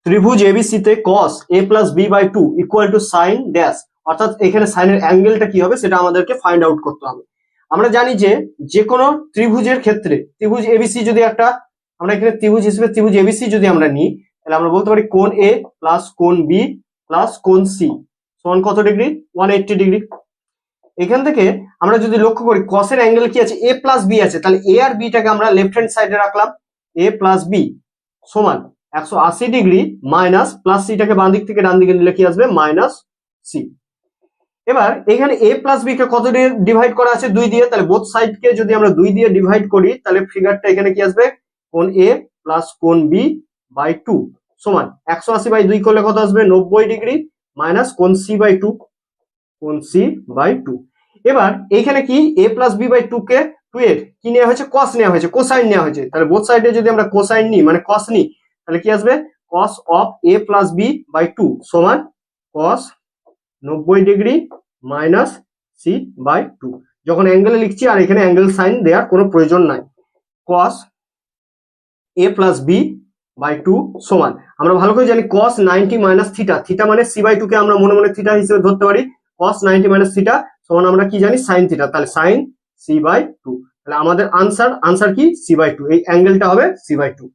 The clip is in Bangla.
ত্রিভুজ এবিসি তে cos a plus B by two equal to sine dash, অর্থাৎ এখানে সাইনের অ্যাঙ্গেলটা কি হবে সেটা আমাদেরকে ফাইন্ড আউট করতে হবে। আমরা জানি যে কোনো ত্রিভুজের ক্ষেত্রে ত্রিভুজ এবিসি যদি একটা আমরা এখানে ত্রিভুজ হিসেবে ত্রিভুজ এবিসি যদি আমরা নিই, তাহলে আমরা বলতে পারি কোণ এ প্লাস কোণ বি প্লাস কোণ সি সমান কত ডিগ্রি? 180 ডিগ্রি। এখান থেকে আমরা যদি লক্ষ্য করি cos এর অ্যাঙ্গেল কি আছে? a প্লাস বি আছে, তাহলে a আর b টাকে আমরা লেফট হ্যান্ড সাইডে রাখলাম, a প্লাস বি সমান 180 ডিগ্রি মাইনাস প্লাস সিটাকে বাম দিক থেকে ডান দিকে নিলে কি আসবে? Minus C. এবার এখানে a প্লাস বি কে কত দিয়ে ডিভাইড করা আছে? 2 দিয়ে, তাহলে বোথ সাইডকে যদি আমরা 2 দিয়ে ডিভাইড করি তাহলে ফিগারটা এখানে কি আসবে? কোণ a প্লাস কোণ b বাই 2 সমান 180 বাই 2 করলে কত আসবে? 90 ডিগ্রি মাইনাস কোণ c বাই 2, কোণ c বাই 2। এবার এখানে কি a প্লাস বি বাই 2 কে 2 এর কি নেওয়া হয়েছে? cos নেওয়া হয়েছে, কোসাইন নেওয়া হয়েছে। তাহলে বোথ সাইডে যদি আমরা কোসাইন নিই মানে cos নিই তাহলে কি আসবে? cos of a plus B by 2 সমান cos 90 degree minus C by 2। যখন অ্যাঙ্গেলে লিখছি আর এখানে অ্যাঙ্গেল সাইন দেওয়ার কোনো প্রয়োজন নাই। cos a plus B by 2 সমান, আমরা ভালো করে জানি cos 90 মাইনাস থিটা, থিটা মানে c বাই 2 কে আমরা মনে মনে থিটা হিসেবে ধরতে পারি। cos 90 মাইনাস থিটা সমান আমরা কি জানি? sin থিটা, তাহলে sin c বাই 2। তাহলে আমাদের আনসার কি? c বাই 2, এই অ্যাঙ্গেলটা হবে c বাই 2।